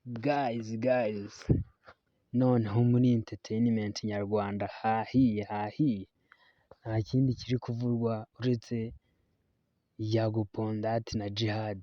Guys, noneho muri entertainment nyarwanda hahiye nta kindi kiri kuvurwa uretse Yago Pondati na Djihad.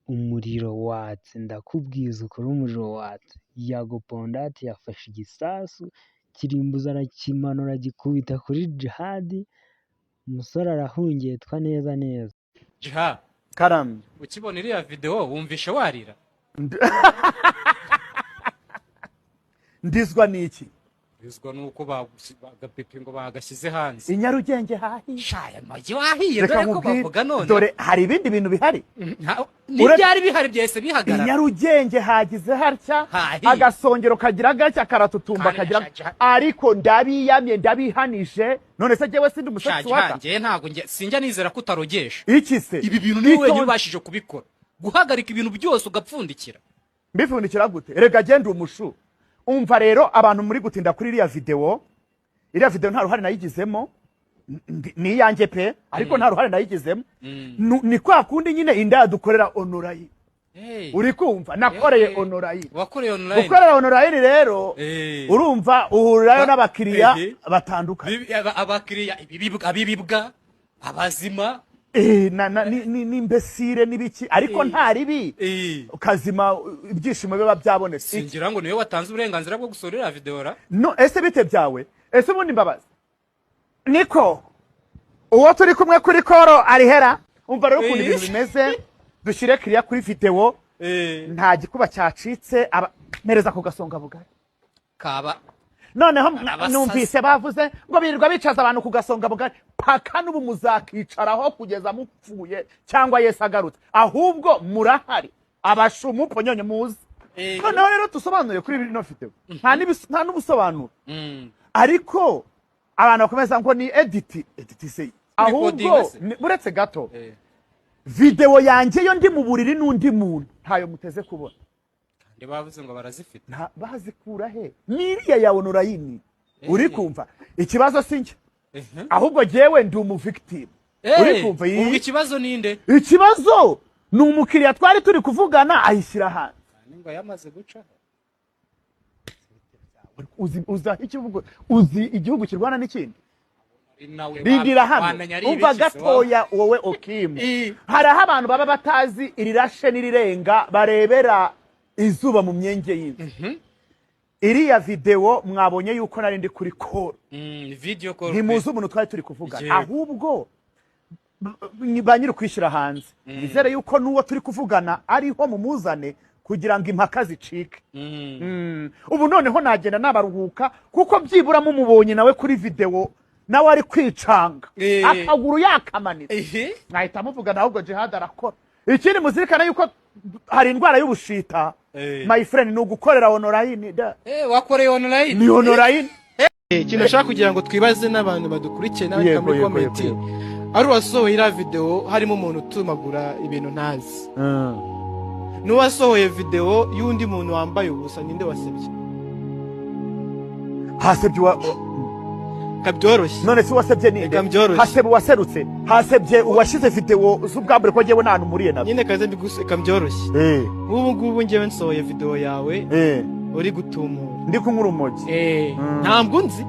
Umuriro watse, ndakubwiza ukuri, umuriro watse. Yago Pondati yafashe igisasu kirimbuza, arakimanura gikubita kuri Djihad, umusore arahungetwa neza. Jiha, Karame, ukibona iriya video wumvishe warira? ndizwa niki? Bizwa nuko bagapipi ngo bagashyize hanze. Inyarugenge hahiye. Shaya maji wahiye dore ko bavuga none. Dore hari ibindi bintu bihari. N'ibyari bihari byese bihagarara. Inyarugenge hagize harya, agasongero kagira gacya karatutumba kagira, ariko ndabiyamye ndabihanije. None se jewe sindi umusatsi waka? Nje ntago sinjya nizera ko utarogesha. Iki se? Ibi bintu ni wewe ubashije kubikora. Guhagarika ibintu byose ugapfundikira. Mbifundikira gute? Erega genda umushu. Umva rero abantu muri gutinda kuri iriya video nta ruhare nayigizemo, ni yanjye pe, ariko nta ruhare nayigizemo. Ni kwa kundi nyine inda dukorera Honorayi. Uri kumva nakoreye Honorayi. Wakoreye online. Gukorera Honorayi rero urumva uhurirayo n'abakiriya batandukanye. Abakiriya abibibwa abazima ni imbesire n'ibiki, ariko nta ribi ukazima ibyishimo biba byabonetse. Singira ngo niwe watanze uburenganzira bwo gusorera video ra? No, ese bite byawe? Ese ubundi mbabazi niko uwo turi kumwe kuri koro arihera. Umva rero ukuntu ibintu bimeze, dushyire kiriya kuri video, nta gikuba cyacitse, mereza ku gasonga bugari kaba. Noneho numvise bavuze ngo birirwa bicaza abantu ku gasonga bugari, paka n'ubu muzakicaraho kugeza mupfuye cyangwa Yesu agarutse. Ahubwo murahari abashumu ponyonye muzi. Noneho rero tusobanuye kuri bino video, nta n'ubusobanuro. Ariko abantu bakomeza ngo ni edit se, ahubwo buretse gato video yanjye yo ndi mu buriri n'undi muntu ntayo muteze kubona. Bavuze ngo barazifite. Bazikura he? Niriya ya Honorayi. Uri kumva ikibazo sinjye, ahubwo jewe ndi umu victim. Uri kumva ubwo ikibazo ninde? Ikibazo ni umukiriya twari turi kuvugana ayishyira hanze. Ngo yamaze guca. Uzi igihugu kirwana n'ikindi? Rindira hano umva gatoya wowe Okim. Hari aho abantu baba batazi irirashe n'irirenga barebera izuba mu myenge y'inzu. Iriya video mwabonye yuko nari ndi kuri call. Video call. Ntimuzi umuntu twari turi kuvuga, ahubwo banyiri kwishyira hanze. Nizere yuko nuwo turi kuvugana ariho mumuzane kugira ngo impaka zicike. Ubu noneho nagenda nabaruhuka kuko byibura mumubonye nawe kuri video nawe ari kwicanga akaguru yakamanitse. Nahita muvugana ahubwo Djihad arakora. Ikindi muzirikana yuko hari indwara y'ubushita. My friend ni ugukorera Honorayi da. Wakoreye Honorayi? Ni Honorayi. Ikintu nshaka kugira ngo twibaze n'abantu badukurikiye nawe muri comment. Ari wasohoye ira video harimo umuntu utumagura ibintu ntazi. N'uwasohoye video y'undi muntu wambaye ubusa ninde wasebye? Hasebye kabyoroshye. None si wasebye ninde? Hasebye waserutse. Hasebye uwashize video z'ubwambure ko jewe nta numuriye nabyo. Nyine kaze mbiguseka byoroshye. Ubu ngubu ngewe nsohoye video yawe uri gutumura. Ndi kunkura umogi. Ntabwo nzi.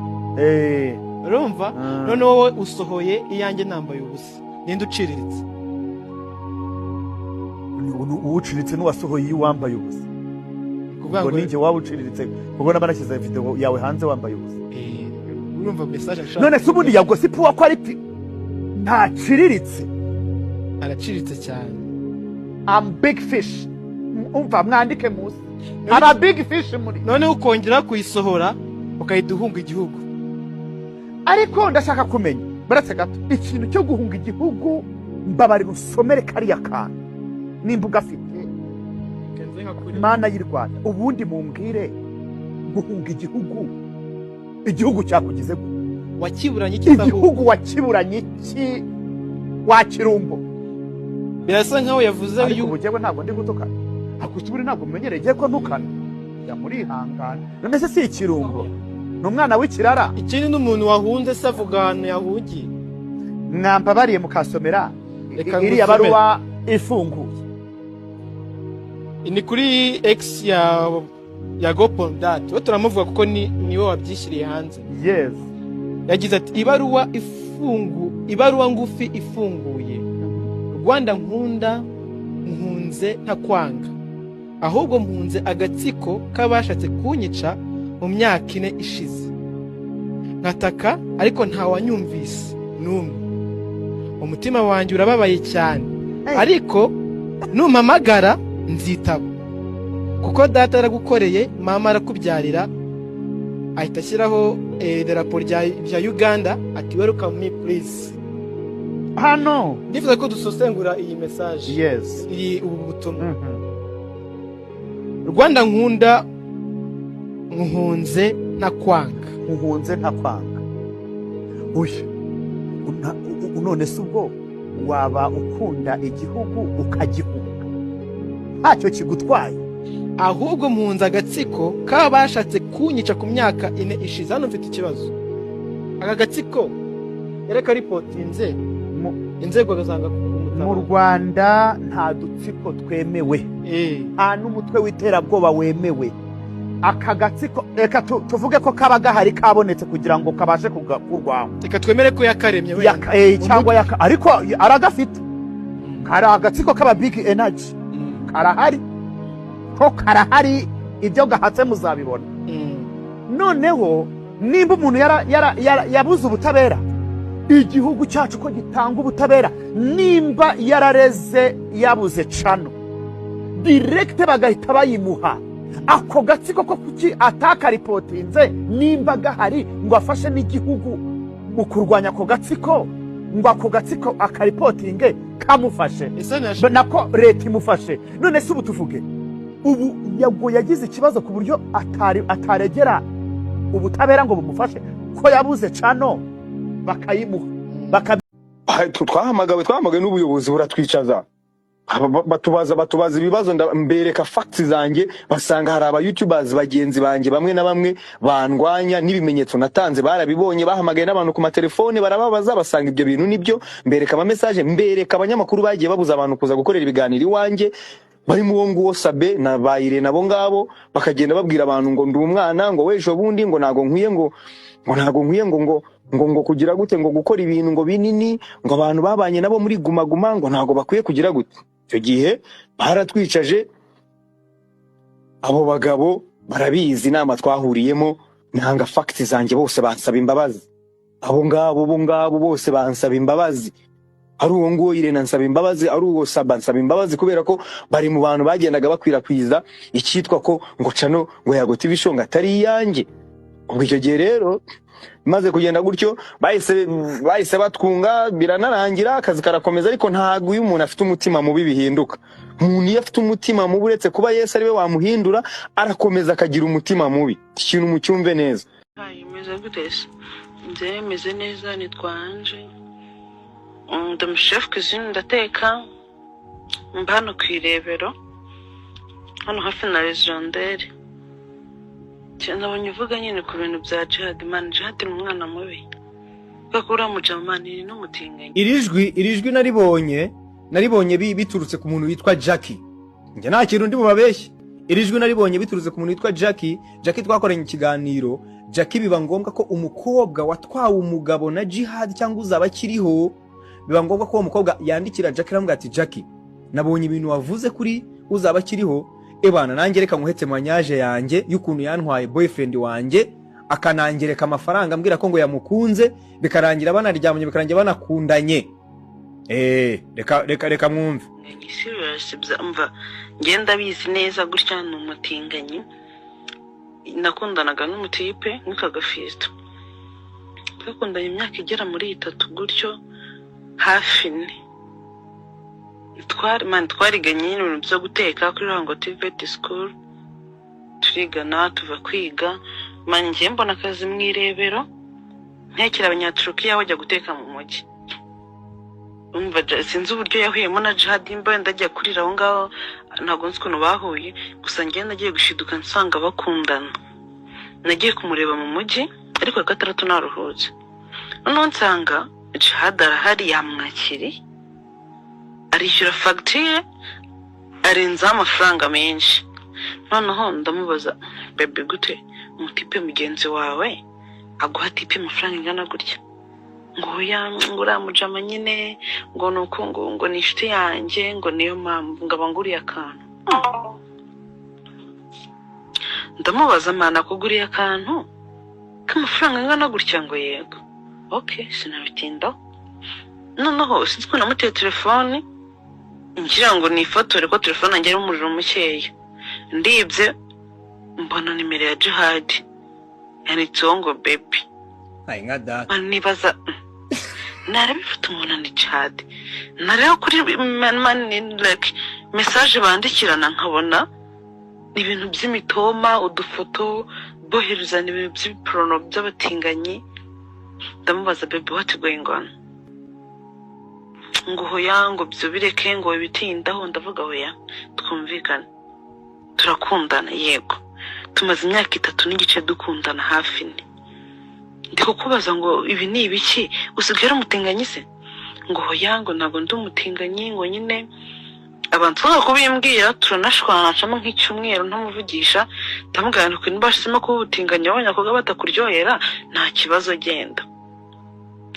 Urumva? None wowe usohoye iyanjye nambaye ubusa. Ninde uciriritse? Uwuciriritse n'uwasohoye wambaye ubusa. Ngo ninjye waba uciriritse ubwo nabarashyize video yawe hanze wambaye ubusa. Urumva message nshaka. None se ubundi Yago si puwa quality ntaciriritse? Araciriritse cyane. I'm big fish. Umva mwandike musi. Aba big fish muri. None ukongera kuyisohora ukayiduhunga igihugu. Ariko ndashaka kumenya baretse gato ikintu cyo guhunga igihugu mbabari rusomere kariya kana nimbuga afite Mana y'u Rwanda. Ubundi mumbwire guhunga igihugu cyakugize wakiburanye iki? Igihugu wakiburanye iki? Wakirumbo birasa nkaho yavuze uyu bugewe ntabwo ndi gutokana. Akutuburi ntabwo mumenyereye ko ntukana ya muri hangana. None se si ikirumbo n'umwana w'ikirara. Ikindi n'umuntu wahunze se avuga ahantu yahugiye. Mwamba bariye mukasomera iriya baruwa ifunguye. ni kuri X ya Gopondate we turamuvuga kuko niwe wabyishyiriye hanze. Yes. Yagize ati ibaruwa ngufi ifunguye Rwanda nkunda mpunze ntakwanga ahubwo mpunze agatsiko kabashatse kunyica mu myaka 4 ishize nkataka ariko ntawanyumvise numwe umutima wanjye urababaye cyane ariko numpamagara nzitaba kuko data aragukoreye mama arakubyarira ahita ashyiraho idarapo rya Uganda ati welcome me please. Hano ndifuza ko dusosengura iyi message. Yes. Iyi ubu butumwa. Rwanda nkunda muhunze ntakwanga. Muhunze ntakwanga. Uyu none se ubwo waba ukunda igihugu ukagihunga ntacyo kigutwaye ahubwo muhunze agatsiko kabashatse kunyica ku myaka 4 ishize. Hano mfite ikibazo aka gatsiko yereka ripotinze inzego gazanga mu Rwanda nta dutsiko twemewe nta n'umutwe w'iterabwoba wemewe. Aka gatsiko reka tuvuge ko kaba gahari kabonetse kugira ngo kabashe kurwanya reka twemere ko yakaremye we cyangwa ariko aragafite kari agatsiko kaba big energy karahari ko karahari ibyo gahatse muzabibona. Noneho nimba umuntu yabuze ubutabera igihugu cyacu ko gitanga ubutabera nimba yarareze yabuze cano direct bagahita bayimuha ako gatsiko ko kuki ataka ripotinze nimba gahari ngo afashe n'igihugu mu kurwanya ako gatsiko ngo ako gatsiko akaripotinge kamufashe nako leta imufashe. None se ubu tuvuge ubu yagize ikibazo ku buryo ataregera ubutabera ngo bumufashe ko yabuze cano bakayimuha twahamagawe n'ubuyobozi buratwicaza batubaza ibibazo mbereka facts zanjye basanga hari aba YouTubers bagenzi banjye bamwe na bamwe bandwanya n'ibimenyetso natanze barabibonye bahamagaye n'abantu ku matelefone barababaza basanga ibyo bintu nibyo mbereka ama message mbereka abanyamakuru bagiye babuza abantu kuza gukorera ibiganiro iwanjye bari mu wongo Sabe na Bayire nabo ngabo bakagenda babwira abantu ngo ndi umwana ngo wejo bundi ngo nago nkwiye ngo kugira gute ngo gukora ibintu ngo binini ngo abantu babanye nabo muri guma ngo nago bakwiye kugira gute. Icyo gihe baratwicaje abo bagabo barabizi inama twahuriyemo nanga facts zanjye bose bansaba imbabazi abo ngabo bose bansaba imbabazi ari uwo ngo Irene nsaba imbabazi ari uwo Saba nsaba imbabazi kubera ko bari mu bantu bagendaga bakwirakwiza icyitwa ko ngo cano ngo yagota ibishonga atari yanjye. Ubwo icyo gihe rero maze kugenda gutyo bahise batwunga biranarangira akazi karakomeza ariko ntago uyu umuntu afite umutima mubi bihinduka. Umuntu iyo afite umutima mubi uretse kuba Yesu ari we wamuhindura arakomeza akagira umutima mubi. Ikintu mucyumve neza. Meze gutese nze meze neza nitwanje chef cuisine ndateka mbano kwirebero hano hafi na Legendary. Nabonye uvuga nyine ku bintu bya Jihad man Jihad ni umwana mubi bakura mu jamani n'umutinganye. Irijwi naribonye biturutse ku muntu witwa Jackie. Nge nta kintu ndi mubabeshye. Irijwi naribonye biturutse ku muntu witwa Jackie twakoranye ikiganiro. Jackie biba ngombwa ko umukobwa watwawe umugabo na Jihad cyangwa uzaba kiriho biba ngombwa ko umukobwa yandikira Jackie aramubwira ati Jackie nabonye ibintu wavuze kuri uzaba kiriho ebana nanjye reka nkuhetse manyaje yanjye y'ukuntu yantwaye boyfriend wanjye akanangereka amafaranga ambwira ko ngo yamukunze bikarangira banaryamanye bikarangira banakundanye. Reka mwumve. Ni serious mva ngenda bizi neza gutya n'umutinganyi nakundanaga n'umutipe nk'akagafisto twakundanye imyaka igera muri 3 gutyo hafi ne twariganye ibintu byo guteka kuri Rango TVET school turigana tuva kwiga ngiye mbona akazi mwirebero ntekera abanyaturukiya bajya guteka mu mujyi. Umva sinzi uburyo yahuyemo na Jihad mba ndajya kurira aho ngaho ntabwo nzi ukuntu bahuye gusa ngiye nagiye gushiduka nsanga bakundana. Nagiye kumureba mu mujyi ariko gatandatu naruhutse noneho nsanga Jihad arahari yamwakiri arishyura fagitire arenzaho amafaranga menshi. Noneho ndamubaza bebe gute umutipe mugenzi wawe aguha tipe amafaranga ingana gutya? Ngo ngo uramujama nyine ngo nuko ngo ni inshuti yanjye ngo niyo mpamvu ngaba nguriye akantu. Ndamubaza mana kuguriye akantu k'amafaranga angana gutya? Ngo yego. Okay, sinabitindaho. Noneho sinzi ko namuteye telefone ngira ngo nifotore ko telefone yanjye ari umuriro mukeya. Ndibye mbona nimero ya Jihad yanditseho ngo baby. Ay nka data. Nibaza narabifite umuntu ni Jihad. Nareba kuri like message bandikirana nkabona ibintu by'imitoma, udufoto boherezana ibintu by'iprono by'abatinganyi. Ndamubaza baby what going on? Ngo hoya ngo byo bireke ngo bitindaho. Ndavuga hoya twumvikana turakundana. Yego tumaze imyaka 3 n'igice dukundana hafi ni. Ndiko kubaza ngo ibi ni ibiki usigara umutinganyi se? Ngo hoya ngo ntabwo ndi umutinganyi ngo nyine abantu banga kubimbwira turanashwana cyamo nk'icyumweru ntamuvugisha. Ndamugana ko nibashima ko ubutinganyi abanya koga batakuryohera nta kibazo genda.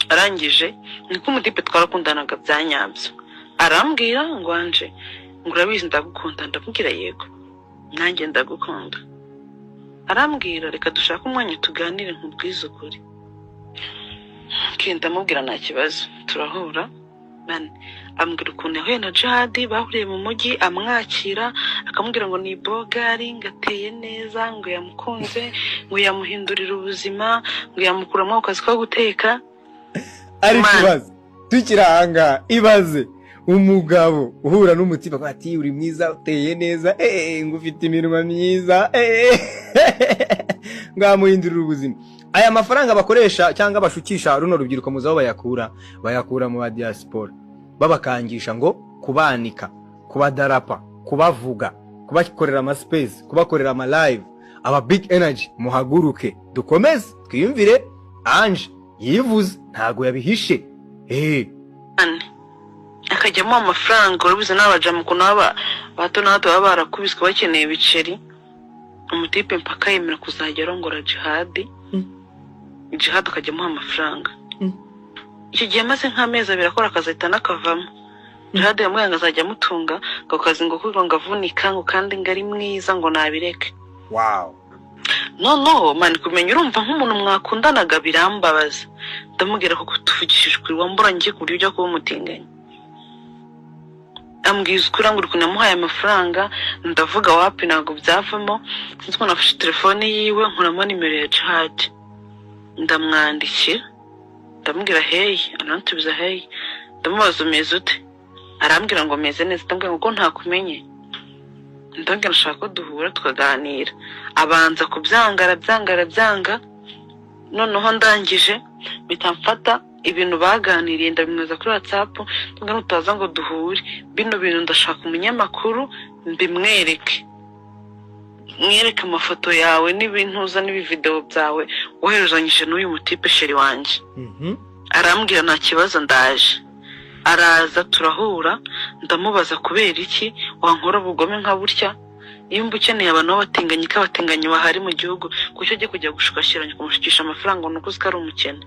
Arangije niko umutipe twarakundanaga byanyabyo. Arambwira ngo anje ngo urabizi ndagukunda. Ndamubwira yego nanjye ndagukunda. Arambwira reka dushaka umwanya tuganire nkubwiza ukuri. Kenda mubwira nta kibazo turahura. Ambwira ukuntu yahuye na Jihad bahuriye mu mujyi amwakira akamubwira ngo ni bogari ngateye neza ngo yamukunze ngo yamuhindurira ubuzima ngo yamukuramo akazi ko guteka. Ari kibazo tukiranga ibaze umugabo uhura n'umutipe ko ati uri mwiza uteye neza ngo ufite iminwa myiza ngamuhindurira ubuzima. Aya mafaranga bakoresha cyangwa bashukisha runo rubyiruko muzaho bayakura mu diaspora babakangisha ngo kubanika, kubadarapa, kubavuga, kubakorera ama space, kubakorera ama live. Aba big energy muhaguruke dukomeze twiyumvire. Anje yivuze ntago yabihishe akajyamo amafaranga. Urubize n'abaja mu kunaba bato na bato baba barakubiswe bakeneye ibiceri. Umutipe mpaka yemera kuzajya arongora Jihad. Jihad akajyamo amafaranga. Icyo gihe maze nk'amezi abiri akora akazahita nakavamo. Jihad yamubwiye ngo azajya amutunga ngo kazi ngo kuko ngo avunika ngo kandi ngari mwiza ngo nabireke. Wow. No man kumenya urumva nk'umuntu mwakundanaga birambabaza. Ndamubwira ko tuvugishije kuri wambura ngiye ku buryo ujya kuba umutinganyi. Ambwiza ukuri ngo uri kunamuhaye amafaranga. Ndavuga wapi ntabwo byavamo. Sinzi ko nafashe telefone yiwe nkuramo nimero ya Jihad. Ndamwandikira ndamubwira hey, arantubiza hey. Ndamubaza umeze ute? Arambwira ngo meze neza. Ndambwira ngo ntakumenye. Ndongera nshaka ko duhura tukaganira. Abanza kubyangara byanga. Noneho ndangije bitamfata ibintu baganiriye ndabimweza kuri WhatsApp. Ndongera utaza ngo duhure bino bintu ndashaka umunyamakuru mbimwereke. Mwereke amafoto yawe n'ibintu uza n'ibivideo byawe woherezanyije n'uyu mutipe sheri wanje. Arambwira nta kibazo ndaje. Araza turahura. Ndamubaza kubera iki wankora ubugome nka burya? Iyo mbukeneye abantu batinganye kabatinganye bahari mu gihugu kucyo giye kujya gushukashiranya kumushikisha amafaranga nuko uzikari umukene.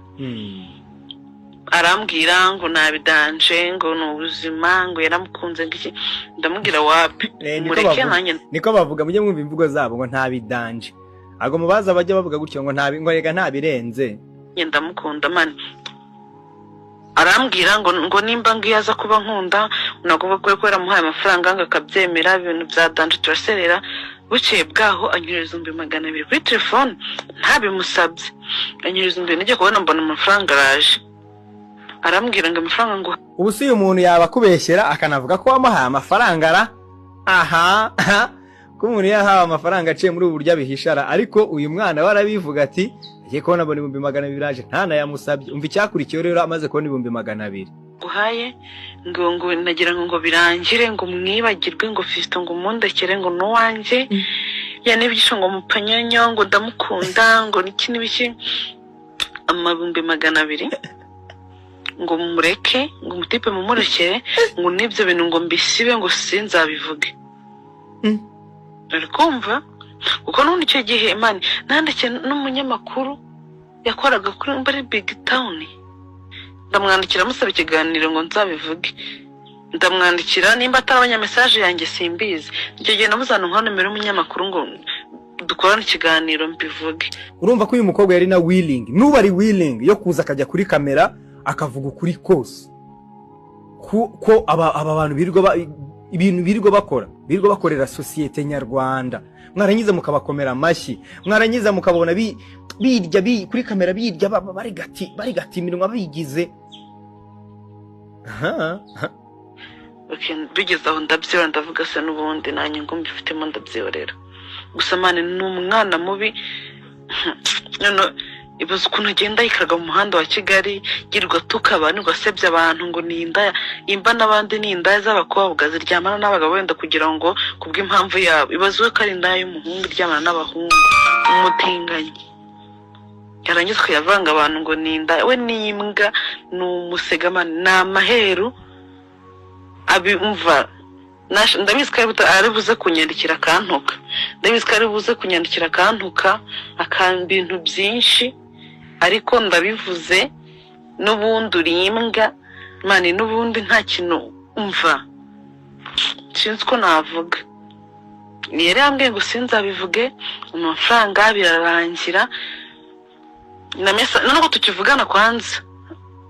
Arambwira ngo nabidanje ngo n'ubuzima ngo yaramukunze ngiki. Ndamubwira wapi mureke nanye niko bavuga mujye mwumva imvugo zabo ngo ntabidanje. Ago mubaza bajya bavuga gutyo ngo ngo yega ntabirenze. Ndamukunda mani. Arambwira ngo nimba ngiyaza kuba nkunda nakuvuga ko yakorera muhaye amafaranga ngakabyemera ibintu bya danje turaserera. Bucye bwaho anyureza 200 kuri telefone ntabimusabye. Anyureza 200 nijye kubona mbona amafaranga araje. Arambwira ngo amafaranga ngo ubu si umuntu yaba kubeshyera akanavuga ko wamuhaye amafaranga ara ko umuntu yahawe amafaranga aciye muri ubu buryo abihishara. Ariko uyu mwana warabivuga ati agiye kubona abona 200 aje ntanayamusabye. Umva icyakurikiye rero amaze kubona 200 guhaye ngo nagira ngo birangire ngo mwibagirwe ngo Fisto ngo mundekere ngo no wanje yanibisho ngo mupanyanya ngo ndamukunda ngo niki nibiki. 200 ngo mureke ngo mutipe mumurekere ngo nibyo bintu ngo mbisibe ngo sinzabivuge. uri kumva kuko n'ubundi icyo gihe imana nandikiye n'umunyamakuru yakoraga kuri big town ndamwandikira musaba ikiganiro ngo nzabivuge ndamwandikira nimba atarabanya message yanjye simbizi icyo gihe namuzana nka nomero y'umunyamakuru ngo dukorana ikiganiro mbivuge. Urumva ko uyu mukobwa yari na willing nuba ari willing yo kuza akajya kuri kamera akavuga ukuri kose ko aba bantu birirwa bakorera societe nyarwanda mwarangiza mukabakomera amashyi mwarangiza mukabona birya kuri kamera birya bari gatimirwa bigize bigeze aho ndabyibara ndavuga se n'ubundi nanjye ngo mbifitemo ndabyiyorera gusa mane ni umwana mubi ibaze ukuntu agenda yikaraga mu muhanda wa Kigali yirirwa tukabana ugasebya abantu ngo ni indaya imba n'abandi ni indaya z'abakobwa ziryamana n'abagabo wenda kugira ngo kubw'impamvu yabo ibaze we ko ari indaya y'umuhungu iryamana n'abahungu umutinganyi yarangiza kuyavanga abantu ngo ni indaya we ni imbwa ni umusegamana ni amaheru abimva ndabizi ko ari buze kunyandikira akantuka ndabizi ko ari buze kunyandikira akantuka akambintu byinshi ariko ndabivuze n'ubundi uri imbwa mani n'ubundi nta kintu umva sinzi ko navuga yari yambwiye ngo sinzabivuge amafaranga birarangira nubwo tukivugana kwanza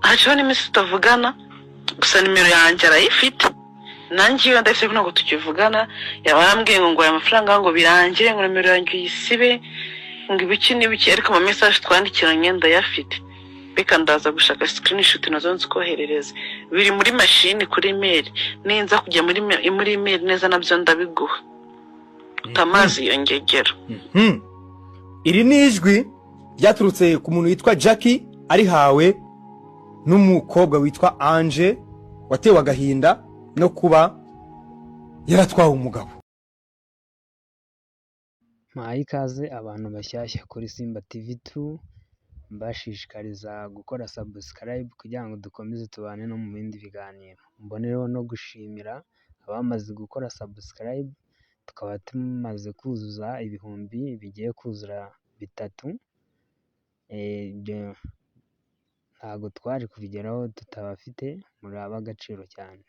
haciho n'iminsi tutavugana gusa nimero yanjye arayifite nanjye iyo ndahise ntabwo tukivugana yabambwiye ngo aya mafaranga ngo birangire ngo nimero yanjye uyisibe ngo ibiki n'ibiki ariko ama message twandikiranye ndayafite beka ndaza gushaka screenshot nazo nzikoherereza biri muri machine kuri email ninza kujya muri email neza nabyo ndabiguha utamazi yongegera. Iri ni ijwi ryaturutse ku muntu witwa Jackie arihawe n'umukobwa witwa Ange watewe agahinda no kuba yaratwawe umugabo. Mpaye ikaze abantu bashyashya kuri Simba TV2 mbashishikariza gukora subscribe kugira ngo dukomeze tubane no mu bindi biganiro. Mbonereho no gushimira abamaze gukora subscribe tukaba tumaze kuzuza ibihumbi bigiye kuzura 3. Ntabwo twari kubigeraho tutabafite muri ab'agaciro cyane.